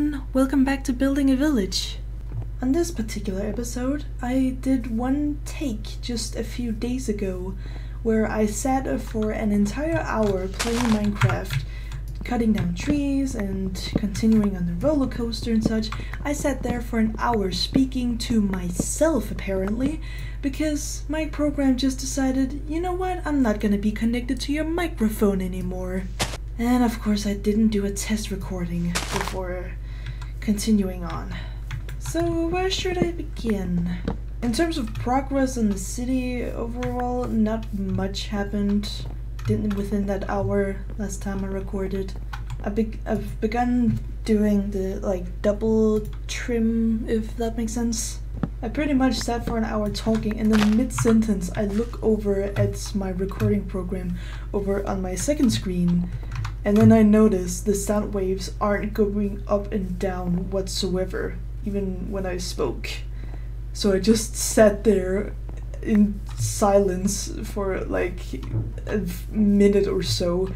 everyone, welcome back to Building a Village. On this particular episode, I did one take just a few days ago where I sat for an entire hour playing Minecraft, cutting down trees and continuing on the roller coaster and such. I sat there for an hour speaking to myself apparently, because my program just decided, you know what, I'm not gonna be connected to your microphone anymore. And of course I didn't do a test recording before continuing on. So where should I begin? In terms of progress in the city overall, not much happened within that hour last time I recorded. I've begun doing the double trim, if that makes sense. I pretty much sat for an hour talking, and then mid-sentence I look over at my recording program over on my second screen, and then I notice the sound waves aren't going up and down whatsoever, even when I spoke. So I just sat there in silence for like a minute or so,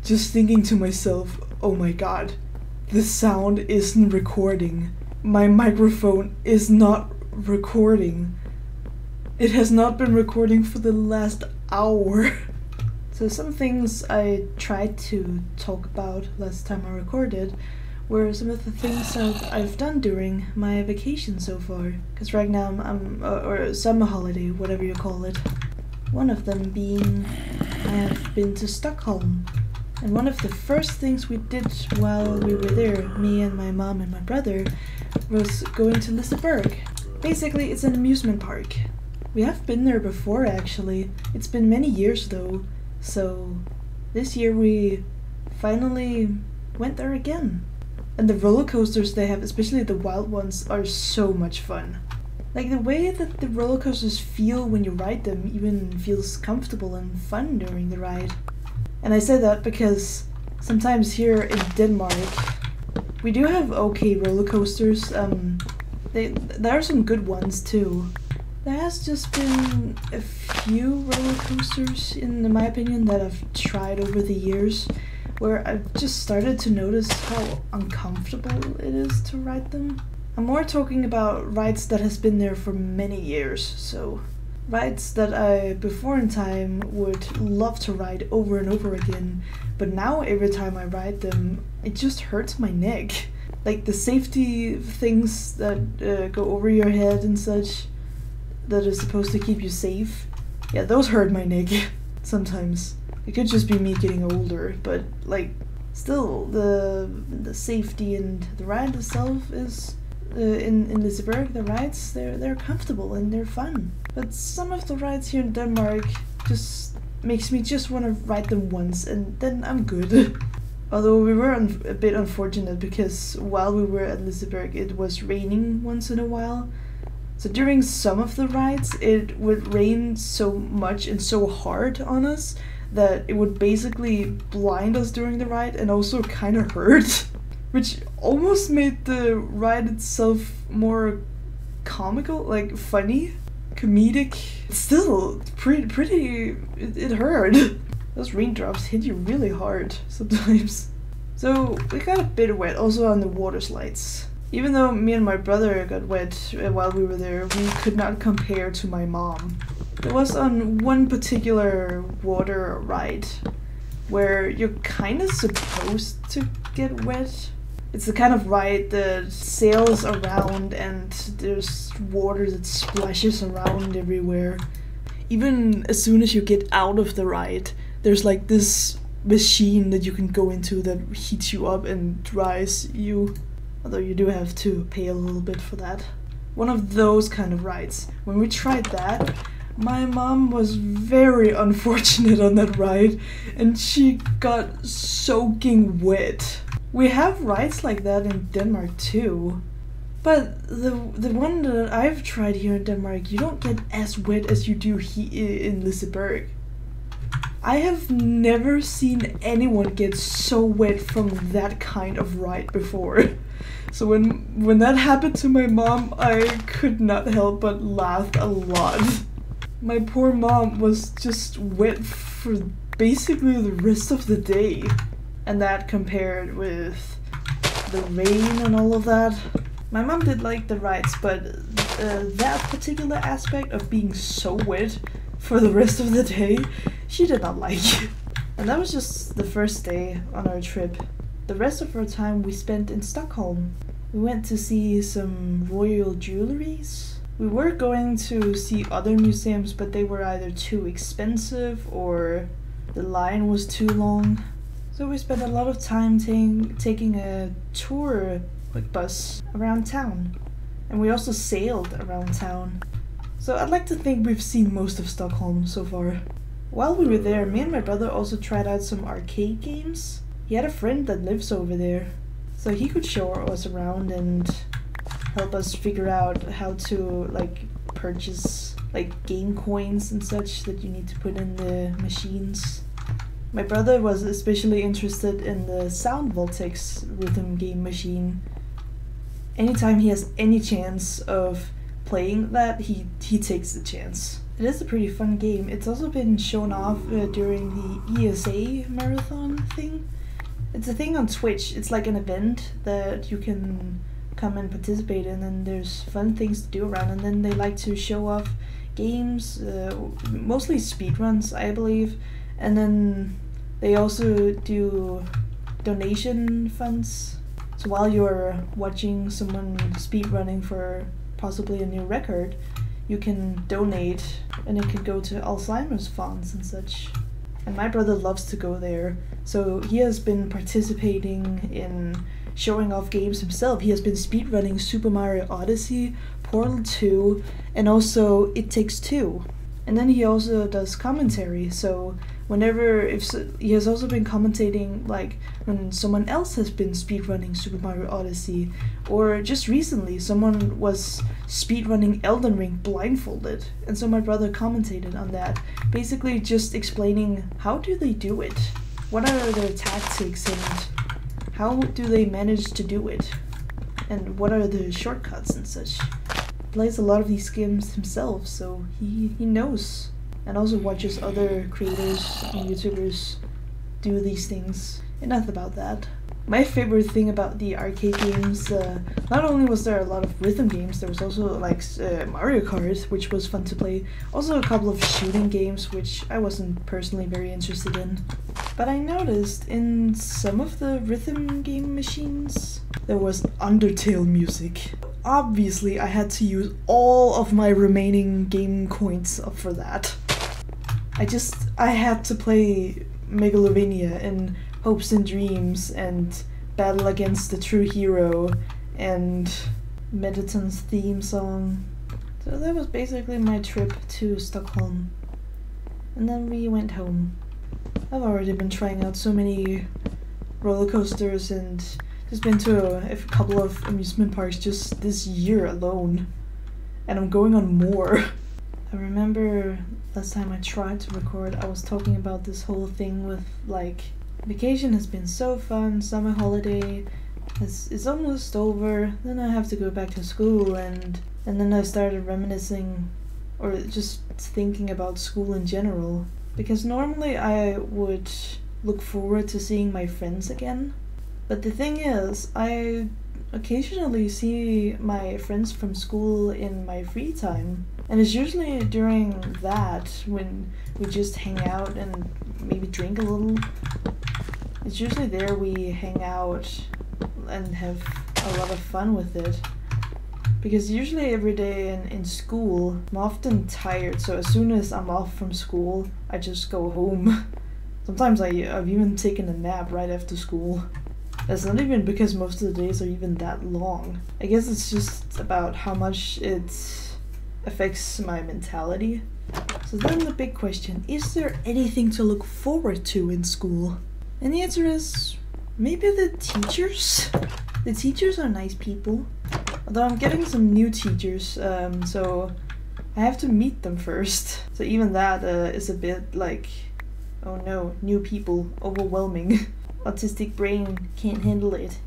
just thinking to myself, oh my god, the sound isn't recording. My microphone is not recording. It has not been recording for the last hour. So some things I tried to talk about last time I recorded were some of the things that I've done during my vacation so far. Because right now I'm or summer holiday, whatever you call it. One of them being I have been to Stockholm. And one of the first things we did while we were there, me and my mom and my brother, was going to Liseberg. Basically, it's an amusement park. We have been there before actually. It's been many years though. So this year we finally went there again. And the roller coasters they have, especially the wild ones, are so much fun. Like the way that the roller coasters feel when you ride them even feels comfortable and fun during the ride. And I say that because sometimes here in Denmark we do have okay roller coasters. There are some good ones too. There has just been a few roller coasters, in my opinion, that I've tried over the years where I've just started to notice how uncomfortable it is to ride them. I'm more talking about rides that has been there for many years, so rides that I before in time would love to ride over and over again, but now every time I ride them, it just hurts my neck. Like the safety things that go over your head and such, that is supposed to keep you safe. Yeah, those hurt my neck sometimes. It could just be me getting older, but like still the safety and the ride itself is in Liseberg, the rides they're comfortable and they're fun. But some of the rides here in Denmark just makes me just want to ride them once and then I'm good. Although we were a bit unfortunate because while we were at Liseberg it was raining once in a while. So during some of the rides, it would rain so much and so hard on us that it would basically blind us during the ride and also kind of hurt, which almost made the ride itself more comical, like funny, comedic. Still, pretty. It hurt. Those raindrops hit you really hard sometimes. So we got a bit wet also on the water slides. Even though me and my brother got wet while we were there, we could not compare to my mom. There was on one particular water ride where you're kind of supposed to get wet. It's the kind of ride that sails around and there's water that splashes around everywhere. Even as soon as you get out of the ride, there's like this machine that you can go into that heats you up and dries you. Although you do have to pay a little bit for that. One of those kind of rides. When we tried that, my mom was very unfortunate on that ride and she got soaking wet. We have rides like that in Denmark too. But the one that I've tried here in Denmark, you don't get as wet as you do here in Liseberg. I have never seen anyone get so wet from that kind of ride before. So when that happened to my mom, I could not help but laugh a lot. My poor mom was just wet for basically the rest of the day. And that compared with the rain and all of that. My mom did like the rides, but that particular aspect of being so wet for the rest of the day, she did not like. And that was just the first day on our trip. The rest of our time we spent in Stockholm. We went to see some royal jewelries. We were going to see other museums, but they were either too expensive or the line was too long. So we spent a lot of time taking a tour bus around town. And we also sailed around town. So I'd like to think we've seen most of Stockholm so far. While we were there, me and my brother also tried out some arcade games. He had a friend that lives over there, so he could show us around and help us figure out how to like purchase like game coins and such that you need to put in the machines. My brother was especially interested in the Sound Voltex rhythm game machine. Anytime he has any chance of playing that, he takes the chance. It is a pretty fun game. It's also been shown off during the ESA marathon thing. It's a thing on Twitch. It's like an event that you can come and participate in, and there's fun things to do around, and then they like to show off games, mostly speedruns, I believe, and then they also do donation funds. So while you're watching someone speedrunning for possibly a new record, you can donate and it can go to Alzheimer's funds and such. And my brother loves to go there, so he has been participating in showing off games himself. He has been speedrunning Super Mario Odyssey, Portal 2, and also It Takes Two. And then he also does commentary, so he has also been commentating like when someone else has been speedrunning Super Mario Odyssey, or just recently someone was speedrunning Elden Ring blindfolded, and so my brother commentated on that, basically just explaining how do they do it, what are their tactics, and how do they manage to do it, and what are the shortcuts and such. He plays a lot of these games himself, so he knows. And also watches other creators and YouTubers do these things. Enough about that. My favorite thing about the arcade games, not only was there a lot of rhythm games, there was also like Mario Kart, which was fun to play. Also a couple of shooting games, which I wasn't personally very interested in. But I noticed in some of the rhythm game machines, there was Undertale music. Obviously, I had to use all of my remaining game coins up for that. I had to play Megalovania and Hopes and Dreams and Battle Against the True Hero and Mettaton's theme song. So that was basically my trip to Stockholm. And then we went home. I've already been trying out so many roller coasters and just been to a couple of amusement parks just this year alone. And I'm going on more. I remember last time I tried to record, I was talking about this whole thing with like, vacation has been so fun, summer holiday is almost over, then I have to go back to school, and then I started reminiscing or just thinking about school in general. Because normally I would look forward to seeing my friends again, but the thing is, I occasionally see my friends from school in my free time. And it's usually during that when we just hang out and maybe drink a little. It's usually there we hang out and have a lot of fun with it. Because usually every day in school, I'm often tired, so as soon as I'm off from school, I just go home. Sometimes I've even taken a nap right after school. That's not even because most of the days are even that long. I guess it's just about how much it affects my mentality. So then the big question, is there anything to look forward to in school? And the answer is, maybe the teachers? The teachers are nice people. Although I'm getting some new teachers, so I have to meet them first. So even that is a bit like, oh no, new people, overwhelming. Autistic brain can't handle it.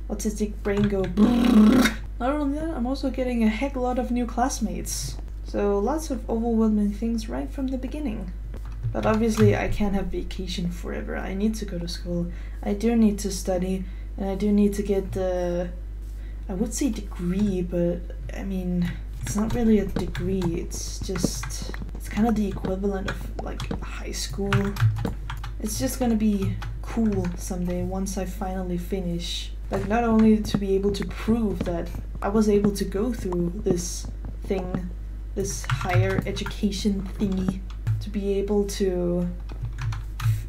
Autistic brain go brrrr. Not only that, I'm also getting a heck lot of new classmates. So lots of overwhelming things right from the beginning. But obviously I can't have vacation forever. I need to go to school. I do need to study And I do need to get the, I would say degree, but I mean, it's not really a degree, it's just, it's kind of the equivalent of like high school. It's just gonna be cool someday once I finally finish. Like, not only to be able to prove that I was able to go through this thing, this higher education thingy, to be able to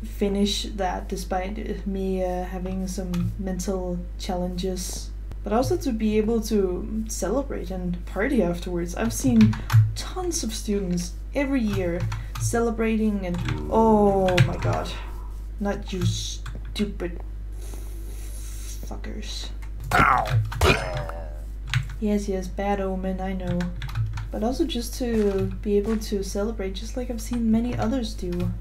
finish that despite me having some mental challenges, but also to be able to celebrate and party afterwards. I've seen tons of students every year celebrating and oh my god, not you stupid fuckers. Yes, bad omen, I know. But also just to be able to celebrate just like I've seen many others do.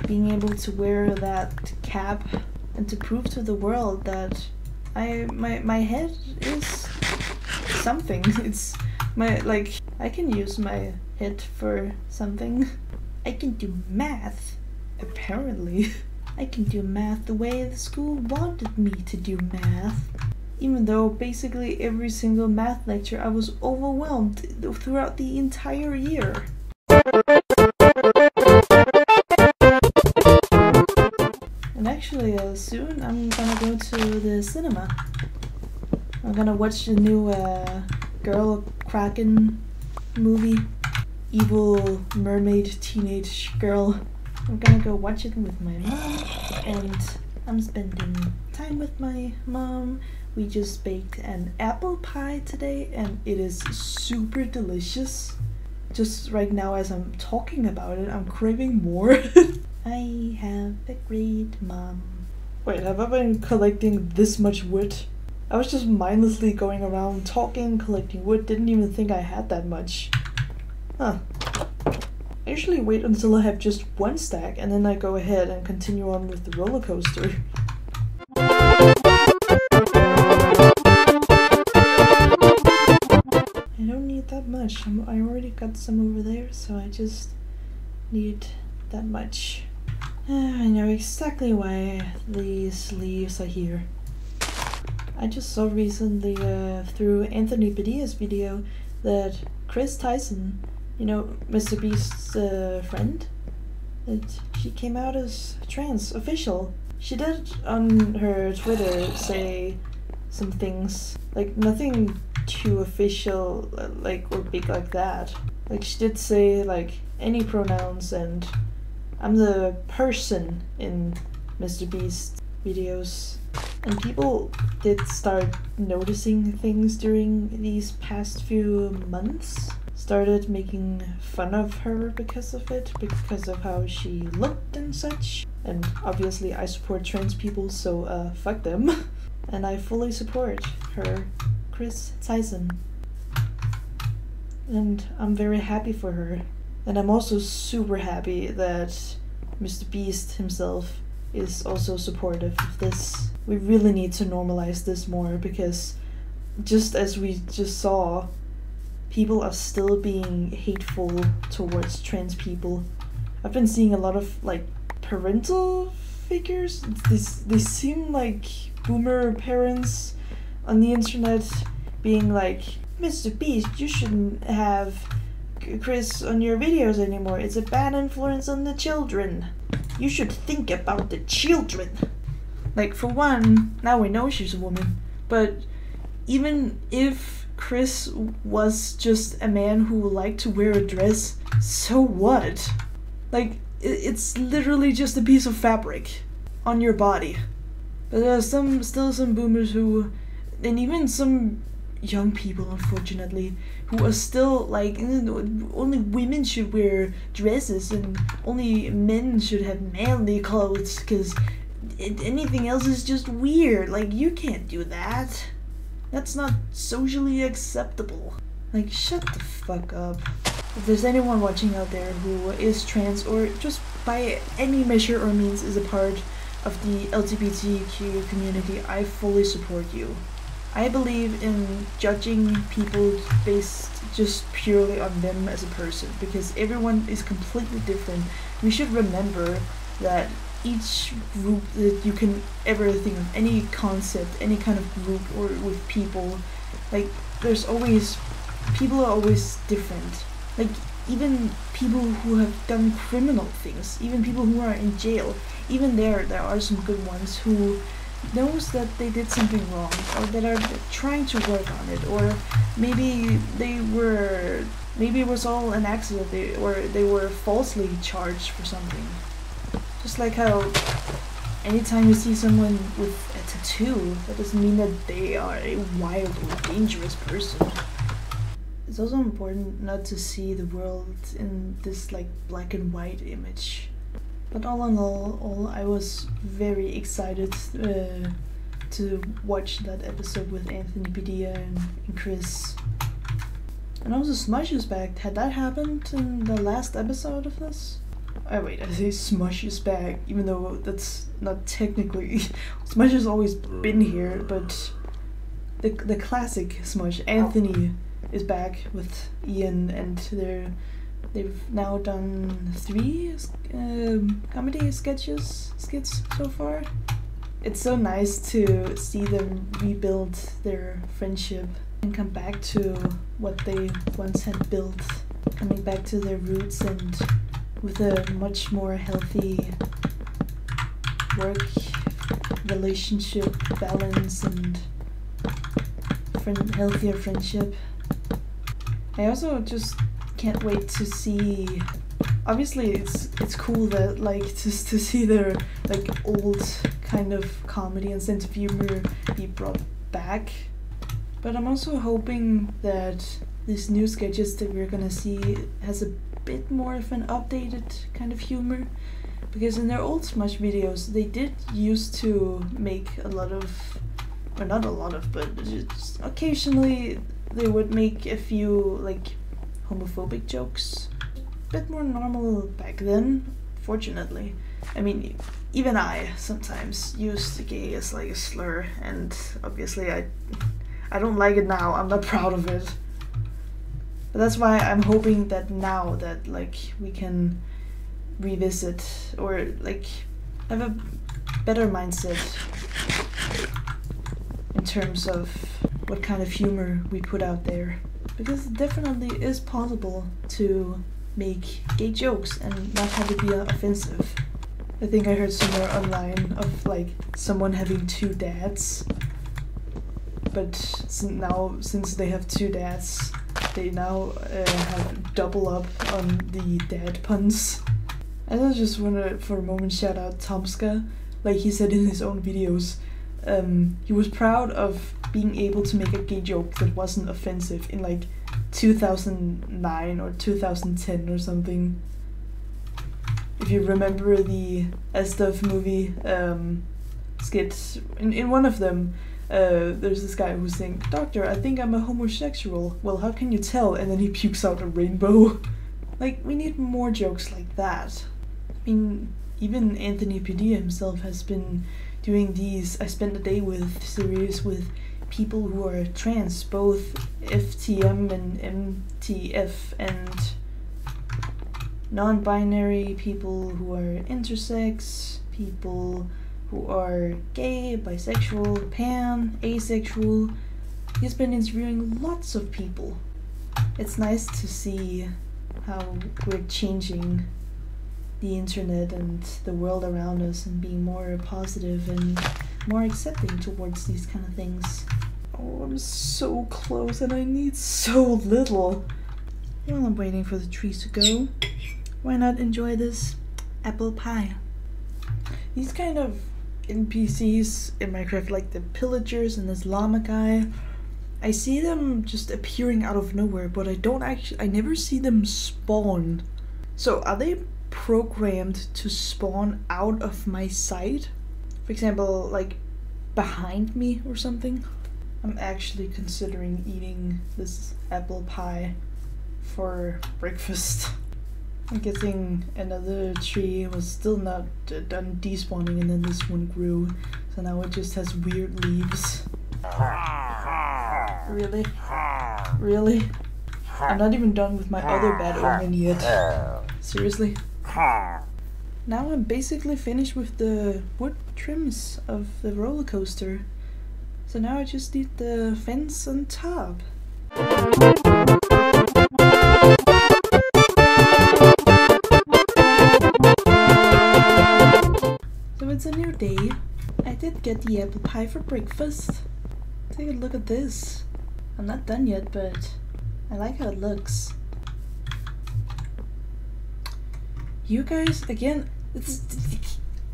Being able to wear that cap and to prove to the world that my head is something. It's my, like, I can use my head for something. I can do math, apparently. I can do math the way the school wanted me to do math. Even though basically every single math lecture I was overwhelmed throughout the entire year. And actually soon I'm gonna go to the cinema. I'm gonna watch the new Girl Kraken movie. Evil mermaid teenage girl. I'm gonna go watch it with my mom, and I'm spending time with my mom. We just baked an apple pie today and it is super delicious. Just right now as I'm talking about it, I'm craving more. I have a great mom. Wait, have I been collecting this much wood? I was just mindlessly going around talking, collecting wood, didn't even think I had that much. Huh. I usually wait until I have just one stack and then I go ahead and continue on with the roller coaster. I don't need that much. I already got some over there, so I just need that much. I know exactly why these leaves are here. I just saw recently through Anthony Padilla's video that Chris Tyson, you know, Mr. Beast's friend, that she came out as trans, official. She did on her Twitter say some things, like nothing too official, like, or big like that. Like, she did say like any pronouns and I'm the person in Mr. Beast's videos. And people did start noticing things during these past few months. Started making fun of her because of it, because of how she looked and such. And obviously I support trans people, so fuck them. And I fully support her, Chris Tyson. And I'm very happy for her. And I'm also super happy that Mr. Beast himself is also supportive of this. We really need to normalize this more, because just as we just saw, people are still being hateful towards trans people. I've been seeing a lot of like parental figures. They seem like boomer parents on the internet being like, Mr. Beast, you shouldn't have Chris on your videos anymore. It's a bad influence on the children. You should think about the children. Like, for one, now we know she's a woman, but even if Chris was just a man who liked to wear a dress, so what? Like, it's literally just a piece of fabric on your body. But there are still some boomers who, and even some young people, unfortunately, who are still like, only women should wear dresses and only men should have manly clothes because anything else is just weird. Like, you can't do that. That's not socially acceptable. Like, shut the fuck up. If there's anyone watching out there who is trans or just by any measure or means is a part of the LGBTQ community, I fully support you. I believe in judging people based just purely on them as a person, because everyone is completely different. We should remember that each group that you can ever think of, any concept, any kind of group or with people, like there's always, people are always different. Like even people who have done criminal things, even people who are in jail, even there are some good ones who knows that they did something wrong, or that are trying to work on it, or maybe it was all an accident, or they were falsely charged for something. Just like how anytime you see someone with a tattoo, that doesn't mean that they are a wild or dangerous person. It's also important not to see the world in this like black and white image. But all in all, I was very excited to watch that episode with Anthony Padilla and Chris. And also Smush is back. Had that happened in the last episode of this? Oh wait, I say Smush is back, even though that's not technically... Smush has always been here, but the classic Smush, Anthony, is back with Ian, and they've now done 3 comedy skits so far. It's so nice to see them rebuild their friendship and come back to what they once had built, coming back to their roots and with a much more healthy work relationship balance and healthier friendship. I also just can't wait to see. Obviously, it's cool that like just to see their like old kind of comedy and sense of humor be brought back. But I'm also hoping that these new sketches that we're gonna see has a bit more of an updated kind of humor, because in their old Smush videos they did used to make a lot of, or not a lot of, but just occasionally they would make a few like homophobic jokes. A bit more normal back then, fortunately. I mean, even I sometimes used gay as like a slur, and obviously I don't like it now. I'm not proud of it. But that's why I'm hoping that now that like we can revisit or like have a better mindset in terms of what kind of humor we put out there. Because it definitely is possible to make gay jokes and not have it be offensive. I think I heard somewhere online of like someone having 2 dads, but now since they have 2 dads, they now have double up on the dad puns. I just want to for a moment shout out Tomska. Like he said in his own videos, he was proud of being able to make a gay joke that wasn't offensive in like 2009 or 2010 or something. If you remember the Estov movie skit, in one of them, there's this guy who's saying, "Doctor, I think I'm a homosexual." "Well, how can you tell?" And then he pukes out a rainbow. Like, we need more jokes like that. I mean, even Anthony Padilla himself has been doing these I Spent a Day With series with people who are trans, both FTM and MTF, and non-binary people who are intersex, people who are gay, bisexual, pan, asexual. He's been interviewing lots of people. It's nice to see how we're changing the internet and the world around us and being more positive and more accepting towards these kind of things. Oh, I'm so close and I need so little. While I'm waiting for the trees to go, why not enjoy this apple pie? These kind of NPCs in Minecraft, like the pillagers and this llama guy, I see them just appearing out of nowhere, but I never see them spawn. So are they programmed to spawn out of my sight? For example, like behind me or something? I'm actually considering eating this apple pie for breakfast. I'm guessing another tree was still not done despawning, and then this one grew, so now it just has weird leaves. Really? Really? I'm not even done with my other bad omen yet. Seriously? Now I'm basically finished with the wood trims of the roller coaster. So now I just need the fence on top. So it's a new day. I did get the apple pie for breakfast. Take a look at this. I'm not done yet, but I like how it looks. You guys, again,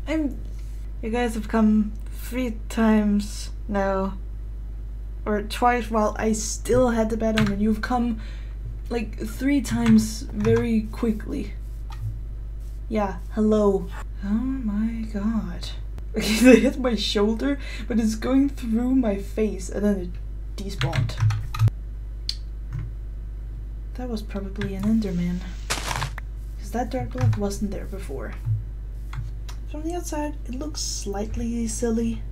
you guys have come 3 times now. Or twice while I still had the bed on, and you've come like 3 times very quickly. Yeah, hello. Oh my god. Okay, they hit my shoulder, but it's going through my face and then it despawned. That was probably an Enderman. Because that dark block wasn't there before. From the outside, it looks slightly silly,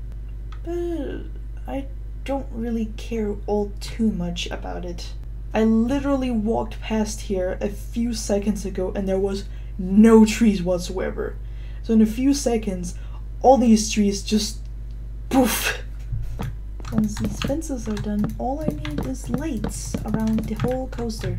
but I don't really care all too much about it. I literally walked past here a few seconds ago and there was no trees whatsoever. So in a few seconds, all these trees just poof. Once these fences are done, all I need is lights around the whole coaster.